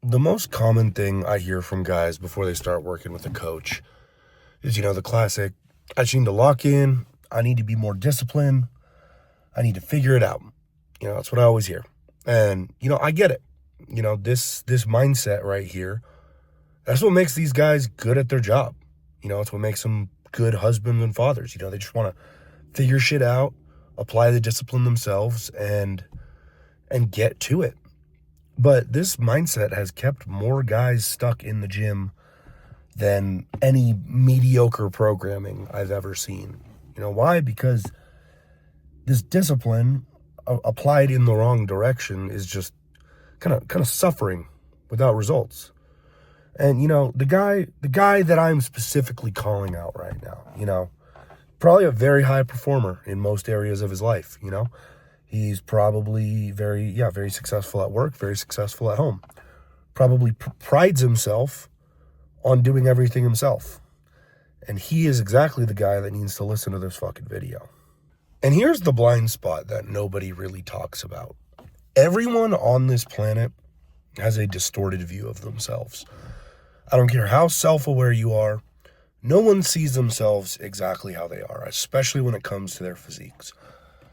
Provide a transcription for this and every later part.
The most common thing I hear from guys before they start working with a coach is, the classic, I just need to lock in, I need to be more disciplined, I need to figure it out. That's what I always hear. And, I get it. This mindset right here, that's what makes these guys good at their job. It's what makes them good husbands and fathers. They just want to figure shit out, apply the discipline themselves, and get to it. But this mindset has kept more guys stuck in the gym than any mediocre programming I've ever seen. Why? Because this discipline applied in the wrong direction is just kind of suffering without results. And the guy that I'm specifically calling out right now, probably a very high performer in most areas of his life. He's probably very successful at work, very successful at home. Probably prides himself on doing everything himself. And he is exactly the guy that needs to listen to this fucking video. And here's the blind spot that nobody really talks about. Everyone on this planet has a distorted view of themselves. I don't care how self-aware you are, no one sees themselves exactly how they are, especially when it comes to their physiques.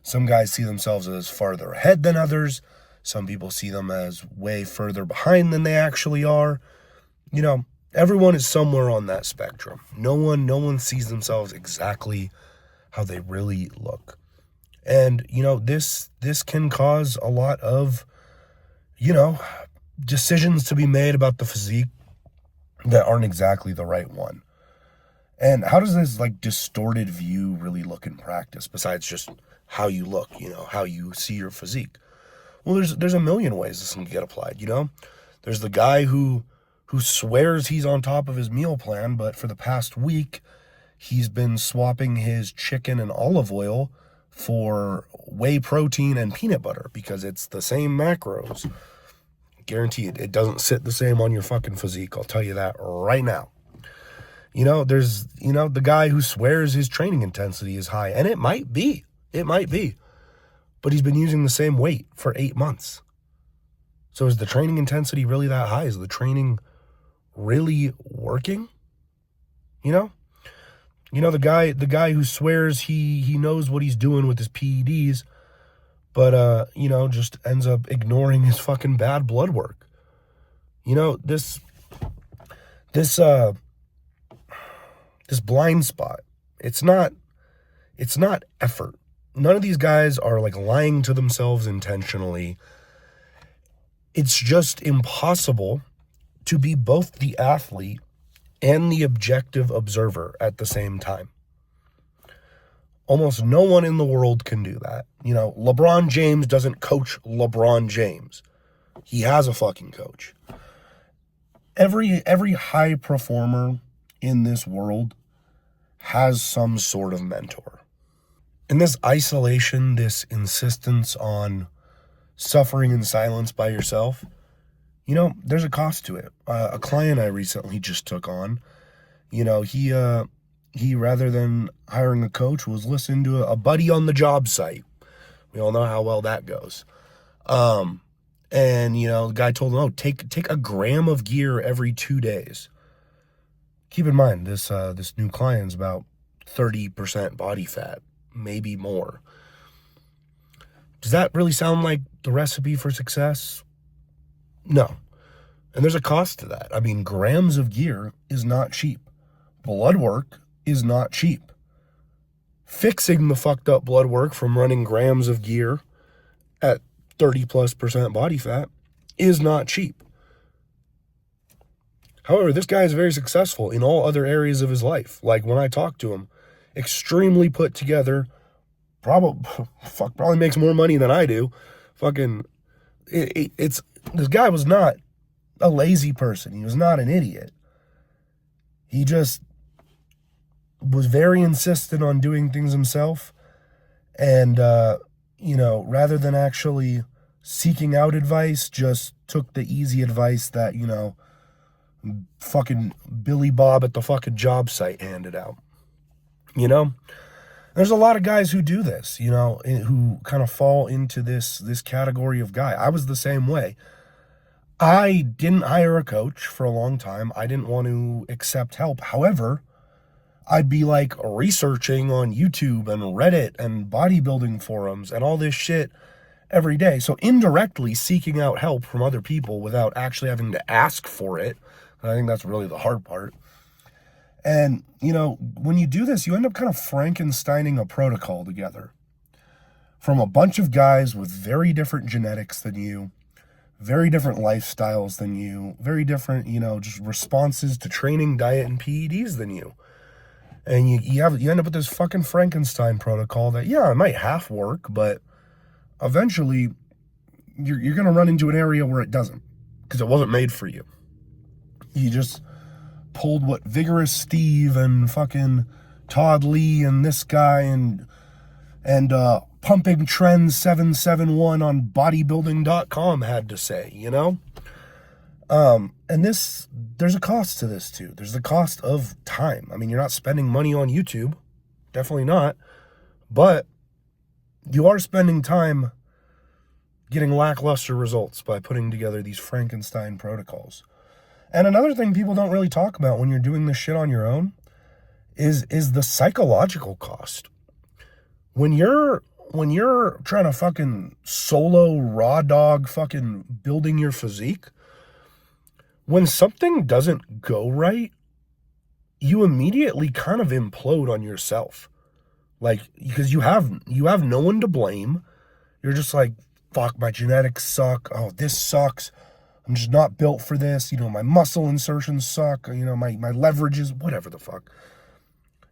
Some guys see themselves as farther ahead than others. Some people see them as way further behind than they actually are. Everyone is somewhere on that spectrum. No one sees themselves exactly how they really look. And, this can cause a lot of, decisions to be made about the physique that aren't exactly the right one. And how does this distorted view really look in practice besides just how you look, how you see your physique? Well, there's a million ways this can get applied, There's the guy who swears he's on top of his meal plan, but for the past week, he's been swapping his chicken and olive oil for whey protein and peanut butter because it's the same macros. Guaranteed, it doesn't sit the same on your fucking physique. I'll tell you that right now. There's, the guy who swears his training intensity is high, and it might be, but he's been using the same weight for 8 months. So is the training intensity really that high? Is the training really working? The guy who swears he knows what he's doing with his PEDs, but, just ends up ignoring his fucking bad blood work. This blind spot, it's not effort. None of these guys are lying to themselves intentionally. It's just impossible to be both the athlete and the objective observer at the same time. Almost no one in the world can do that. LeBron James doesn't coach LeBron James. He has a fucking coach. Every high performer in this world has some sort of mentor. And this isolation, this insistence on suffering in silence by yourself, there's a cost to it. A client I recently just took on, he rather than hiring a coach was listening to a buddy on the job site. We all know how well that goes. And the guy told him, take a gram of gear every 2 days. Keep in mind, this new client's about 30% body fat, maybe more. Does that really sound like the recipe for success? No. And there's a cost to that. I mean, grams of gear is not cheap. Blood work is not cheap. Fixing the fucked up blood work from running grams of gear at 30+% body fat is not cheap. However, this guy is very successful in all other areas of his life. Like when I talk to him, extremely put together, probably makes more money than I do. This guy was not a lazy person. He was not an idiot. He just was very insistent on doing things himself. And, rather than actually seeking out advice, just took the easy advice that, fucking Billy Bob at the fucking job site handed out. There's a lot of guys who do this, who kind of fall into this category of guy. I was the same way. I didn't hire a coach for a long time. I didn't want to accept help. However, I'd be like researching on YouTube and Reddit and bodybuilding forums and all this shit every day. So indirectly seeking out help from other people without actually having to ask for it. I think that's really the hard part. And, you know, when you do this, you end up kind of Frankensteining a protocol together from a bunch of guys with very different genetics than you, very different lifestyles than you, very different, you know, just responses to training, diet, and PEDs than you. And you end up with this fucking Frankenstein protocol that, yeah, it might half work, but eventually you're going to run into an area where it doesn't, because it wasn't made for you. You just pulled what Vigorous Steve and fucking Todd Lee and this guy and Pumping Trends 771 on bodybuilding.com had to say, you know? And there's a cost to this too. There's the cost of time. I mean, you're not spending money on YouTube. Definitely not. But you are spending time getting lackluster results by putting together these Frankenstein protocols. And another thing people don't really talk about when you're doing this shit on your own is the psychological cost. When you're trying to fucking solo raw dog fucking building your physique, when something doesn't go right, you immediately kind of implode on yourself. Like, because you have no one to blame. You're just like, fuck, my genetics suck. Oh, this sucks. I'm just not built for this. You know, my muscle insertions suck. You know, my leverage is whatever the fuck.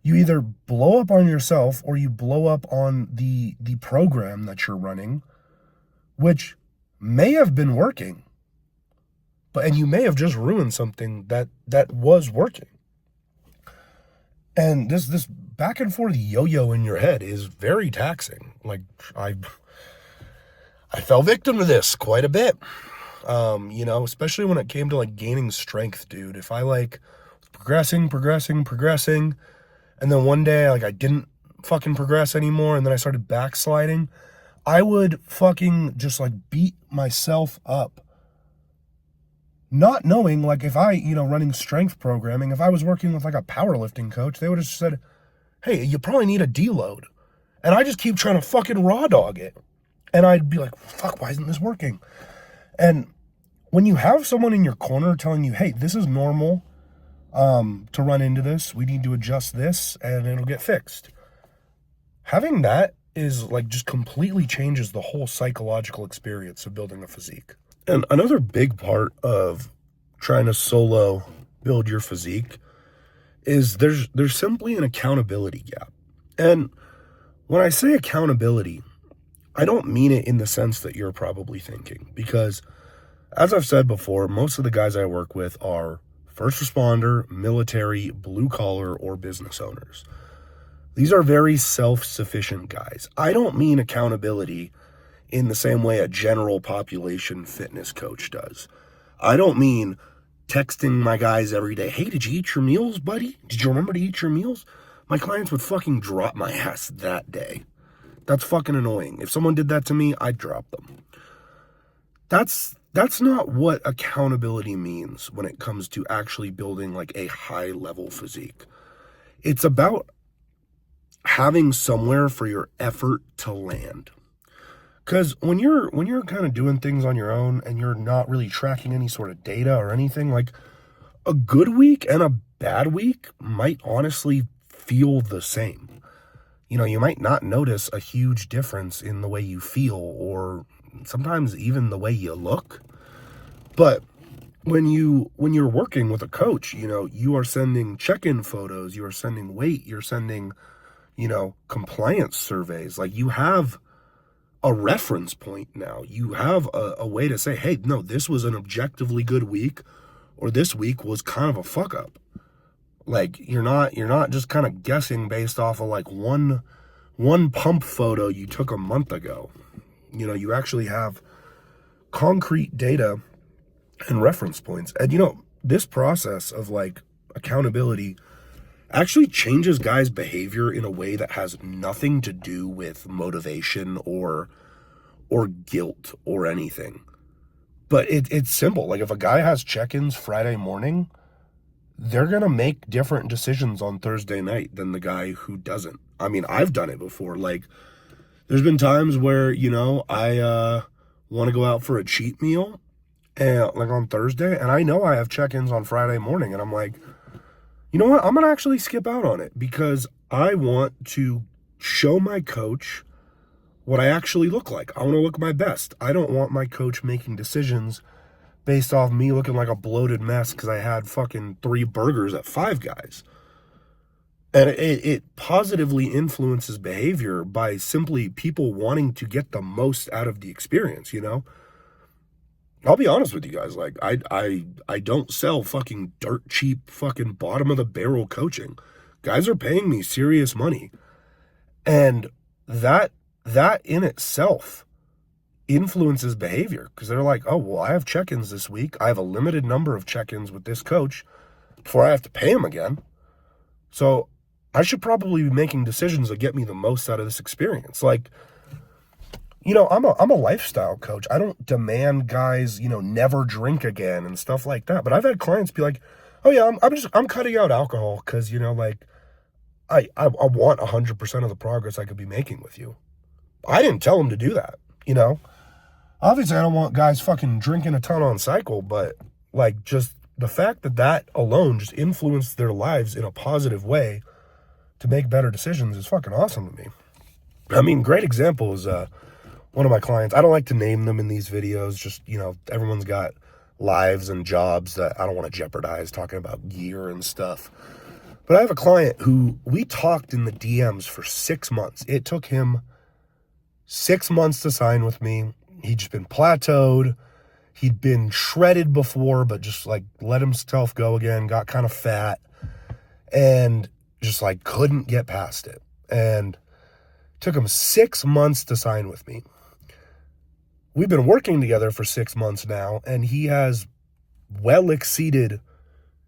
You either blow up on yourself or you blow up on the program that you're running, which may have been working, and you may have just ruined something that was working. And this back and forth yo-yo in your head is very taxing. Like, I fell victim to this quite a bit. You know, especially when it came to like gaining strength, dude. If I like progressing, and then one day like I didn't fucking progress anymore, and then I started backsliding, I would fucking just like beat myself up. Not knowing, like, if I, you know, running strength programming, if I was working with like a powerlifting coach, they would have just said, hey, you probably need a deload. And I just keep trying to fucking raw dog it. And I'd be like, fuck, why isn't this working? And when you have someone in your corner telling you, hey, this is normal to run into this, we need to adjust this and it'll get fixed. Having that is like just completely changes the whole psychological experience of building a physique. And another big part of trying to solo build your physique is there's simply an accountability gap. And when I say accountability, I don't mean it in the sense that you're probably thinking, because as I've said before, most of the guys I work with are first responder, military, blue collar, or business owners. These are very self-sufficient guys. I don't mean accountability in the same way a general population fitness coach does. I don't mean texting my guys every day, hey, did you eat your meals, buddy? Did you remember to eat your meals? My clients would fucking drop my ass that day. That's fucking annoying. If someone did that to me, I'd drop them. That's not what accountability means when it comes to actually building like a high level physique. It's about having somewhere for your effort to land. Because when you're kind of doing things on your own and you're not really tracking any sort of data or anything, like a good week and a bad week might honestly feel the same. You know, you might not notice a huge difference in the way you feel or sometimes even the way you look. But when you're working with a coach, you know, you are sending check-in photos, you are sending weight, you're sending, you know, compliance surveys. Like, you have a reference point now. You have a way to say, hey, no, this was an objectively good week, or this week was kind of a fuck up. Like, you're not just kind of guessing based off of like one pump photo you took a month ago. You know, you actually have concrete data and reference points. And, you know, this process of like accountability actually changes guys' behavior in a way that has nothing to do with motivation or guilt or anything. But it's simple. Like if a guy has check-ins Friday morning, they're going to make different decisions on Thursday night than the guy who doesn't. I mean, I've done it before. Like there's been times where, I want to go out for a cheat meal and like on Thursday, and I know I have check-ins on Friday morning, and I'm like, you know what? I'm going to actually skip out on it because I want to show my coach what I actually look like. I want to look my best. I don't want my coach making decisions based off me looking like a bloated mess because I had fucking 3 burgers at Five Guys. And it positively influences behavior by simply people wanting to get the most out of the experience, I'll be honest with you guys, like I don't sell fucking dirt cheap fucking bottom of the barrel coaching. Guys are paying me serious money. And that in itself influences behavior because they're like, oh, well, I have check-ins this week. I have a limited number of check-ins with this coach before I have to pay him again. So I should probably be making decisions that get me the most out of this experience. Like, I'm a lifestyle coach. I don't demand guys, never drink again and stuff like that. But I've had clients be like, oh yeah, I'm cutting out alcohol because, I want 100% of the progress I could be making with you. I didn't tell them to do that, Obviously, I don't want guys fucking drinking a ton on cycle, but like just the fact that alone just influenced their lives in a positive way to make better decisions is fucking awesome to me. I mean, great example is one of my clients. I don't like to name them in these videos. Just, everyone's got lives and jobs that I don't want to jeopardize talking about gear and stuff. But I have a client who we talked in the DMs for 6 months. It took him 6 months to sign with me. He'd just been plateaued. He'd been shredded before, but just like let himself go again, got kind of fat, and just like couldn't get past it. And it took him 6 months to sign with me. We've been working together for 6 months now, and he has well exceeded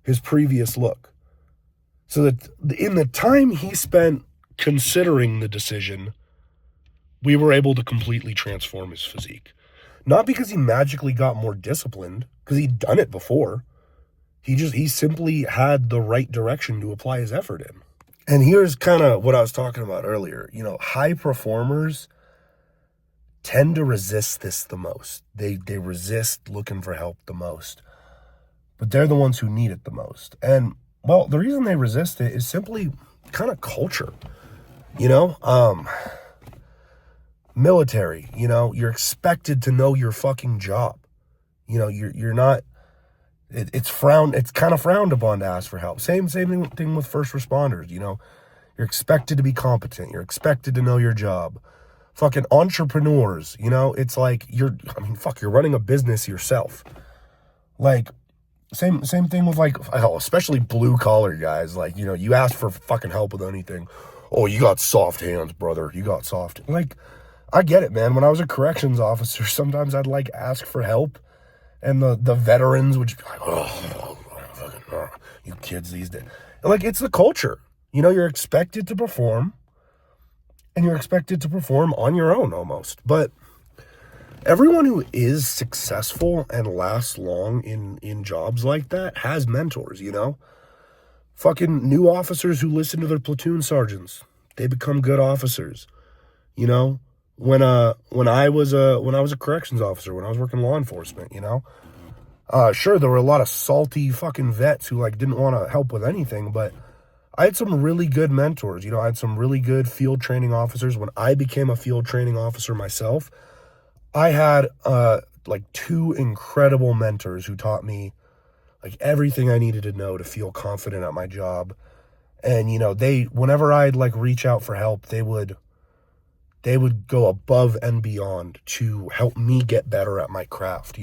his previous look. So that in the time he spent considering the decision, we were able to completely transform his physique. Not because he magically got more disciplined, because he'd done it before. He simply had the right direction to apply his effort in. And here's kind of what I was talking about earlier. High performers tend to resist this the most. They resist looking for help the most. But they're the ones who need it the most. And, well, the reason they resist it is simply kind of culture. Military, you're expected to know your fucking job. You're not, it's kind of frowned upon to ask for help. Same thing with first responders, You're expected to be competent. You're expected to know your job. Fucking entrepreneurs, it's like you're running a business yourself. Like, same thing with like, especially blue collar guys. Like, you ask for fucking help with anything. Oh, you got soft hands, brother. You got soft. Like, I get it, man. When I was a corrections officer, sometimes I'd like ask for help, and the veterans would just be like, you kids these days. Like, it's the culture. You're expected to perform, and you're expected to perform on your own almost. But everyone who is successful and lasts long in jobs like that has mentors, Fucking new officers who listen to their platoon sergeants, they become good officers, When I was a corrections officer, when I was working law enforcement, sure, there were a lot of salty fucking vets who like didn't want to help with anything, but I had some really good mentors. I had some really good field training officers. When I became a field training officer myself, I had like 2 incredible mentors who taught me like everything I needed to know to feel confident at my job. And whenever I'd like reach out for help, they would go above and beyond to help me get better at my craft,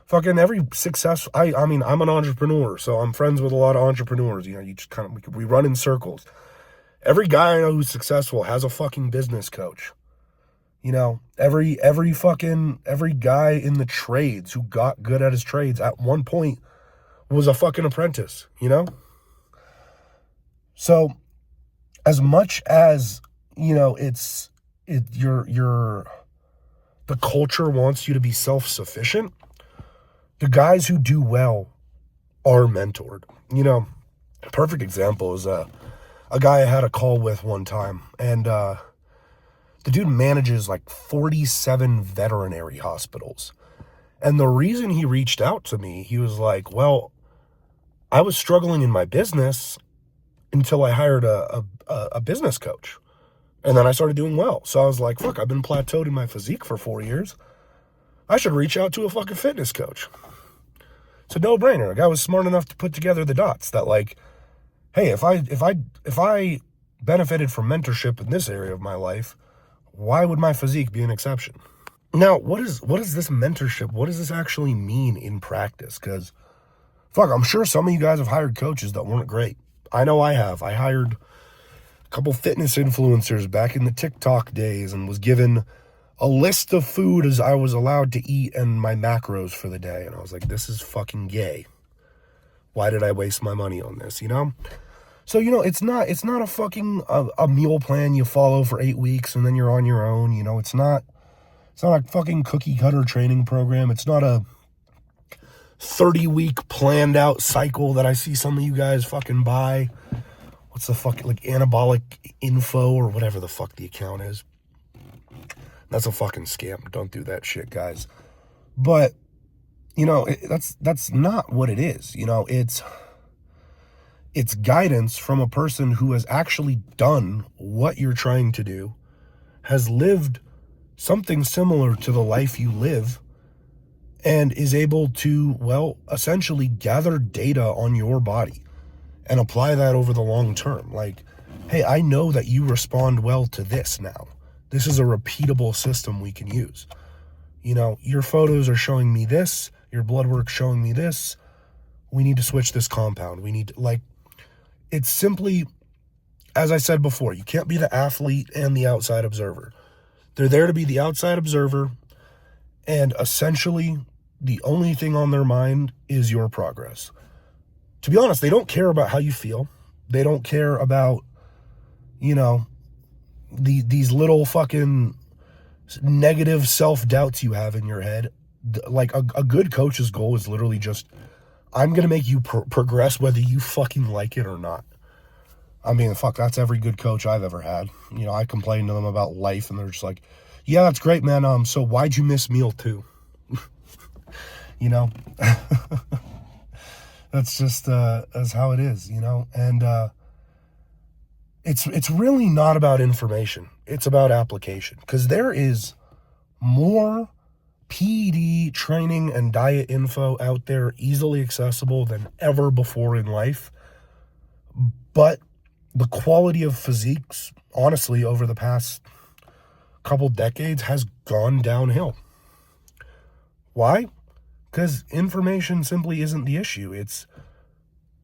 Fucking every success, I mean, I'm an entrepreneur, so I'm friends with a lot of entrepreneurs, you just kind of, we run in circles. Every guy I know who's successful has a fucking business coach. Every guy in the trades who got good at his trades at one point was a fucking apprentice, So as much as, the culture wants you to be self-sufficient, The guys who do well are mentored. You know, a perfect example is a guy I had a call with one time, and the dude manages like 47 veterinary hospitals. And the reason he reached out to me, he was like, well, I was struggling in my business until I hired a business coach. And then I started doing well. So I was like, fuck, I've been plateaued in my physique for 4 years. I should reach out to a fucking fitness coach. It's a no-brainer. A guy was smart enough to put together the dots that, like, hey, if I benefited from mentorship in this area of my life, why would my physique be an exception? Now, what is this mentorship? What does this actually mean in practice? Because, fuck, I'm sure some of you guys have hired coaches that weren't great. I know I have. I hired a couple fitness influencers back in the TikTok days and was given a list of food as I was allowed to eat and my macros for the day. And I was like, this is fucking gay. Why did I waste my money on this, you know? So, you know, it's not a fucking a meal plan you follow for 8 weeks and then you're on your own, you know? It's not a fucking cookie cutter training program. It's not a 30-week planned out cycle that I see some of you guys fucking buy. What's the fuck, like Anabolic Info or whatever the fuck the account is. That's a fucking scam. Don't do that shit, guys. But, you know, that's not what it is. You know, it's guidance from a person who has actually done what you're trying to do, has lived something similar to the life you live, and is able to, well, essentially gather data on your body and apply that over the long term. Like, hey, I know that you respond well to this now. This is a repeatable system we can use. You know, your photos are showing me this, your blood work showing me this. We need to switch this compound. We need to, like, it's simply, as I said before, you can't be the athlete and the outside observer. They're there to be the outside observer, and essentially the only thing on their mind is your progress. To be honest, they don't care about how you feel. They don't care about, you know, these little fucking negative self-doubts you have in your head. Like a good coach's goal is literally just, I'm going to make you progress whether you fucking like it or not. I mean, fuck, that's every good coach I've ever had. You know, I complain to them about life and they're just like, yeah, that's great, man. So why'd you miss meal 2? You know, that's just, that's how it is, you know? And, it's really not about information. It's about application, because there is more PED training and diet info out there easily accessible than ever before in life. But the quality of physiques, honestly, over the past couple decades has gone downhill. Why? Because information simply isn't the issue. It's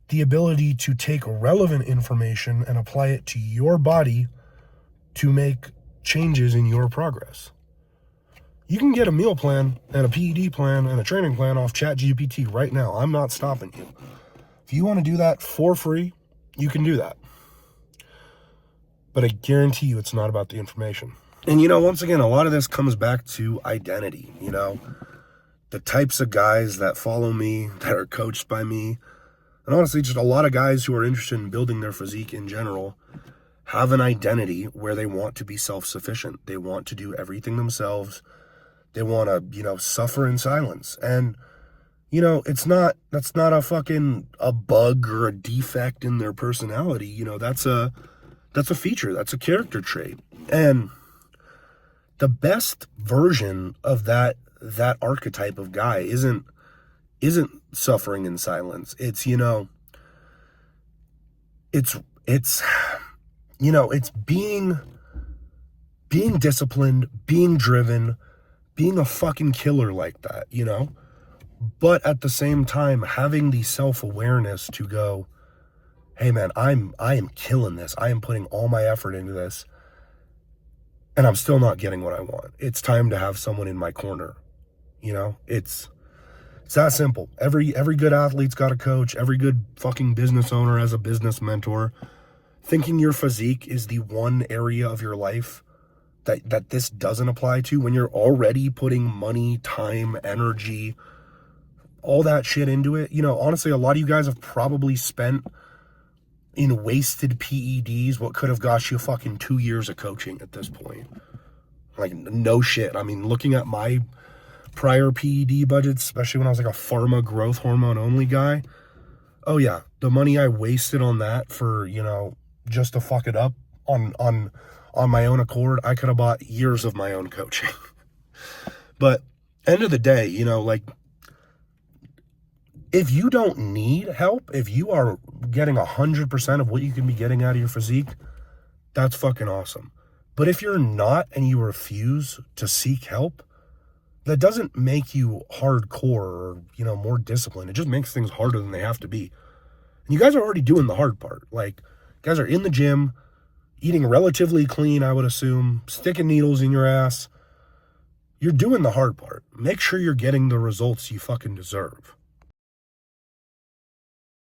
the ability to take relevant information and apply it to your body to make changes in your progress. You can get a meal plan and a PED plan and a training plan off ChatGPT right now. I'm not stopping you. If you want to do that for free, you can do that. But I guarantee you it's not about the information. And, you know, once again, a lot of this comes back to identity, you know. The types of guys that follow me, that are coached by me, and honestly, just a lot of guys who are interested in building their physique in general have an identity where they want to be self-sufficient. They want to do everything themselves. They want to, you know, suffer in silence. And, you know, that's not a fucking a bug or a defect in their personality. You know, that's a feature. That's a character trait. And the best version of that archetype of guy isn't suffering in silence. It's, you know, it's you know, it's being disciplined, being driven, being a fucking killer like that, you know, but at the same time having the self-awareness to go, hey man, I am killing this. I am putting all my effort into this and I'm still not getting what I want. It's time to have someone in my corner. You know, it's that simple. Every good athlete's got a coach. Every good fucking business owner has a business mentor. Thinking your physique is the one area of your life that this doesn't apply to, when you're already putting money, time, energy, all that shit into it. You know, honestly, a lot of you guys have probably spent in wasted PEDs what could have got you fucking 2 years of coaching at this point. Like, no shit. I mean, looking at my prior PED budgets, especially when I was like a pharma growth hormone only guy, oh yeah, the money I wasted on that for, you know, just to fuck it up on my own accord, I could have bought years of my own coaching. But end of the day, you know, like, if you don't need help, if you are getting 100% of what you can be getting out of your physique, that's fucking awesome. But if you're not and you refuse to seek help, that doesn't make you hardcore or, you know, more disciplined. It just makes things harder than they have to be. And you guys are already doing the hard part. Like, you guys are in the gym, eating relatively clean, I would assume, sticking needles in your ass. You're doing the hard part. Make sure you're getting the results you fucking deserve.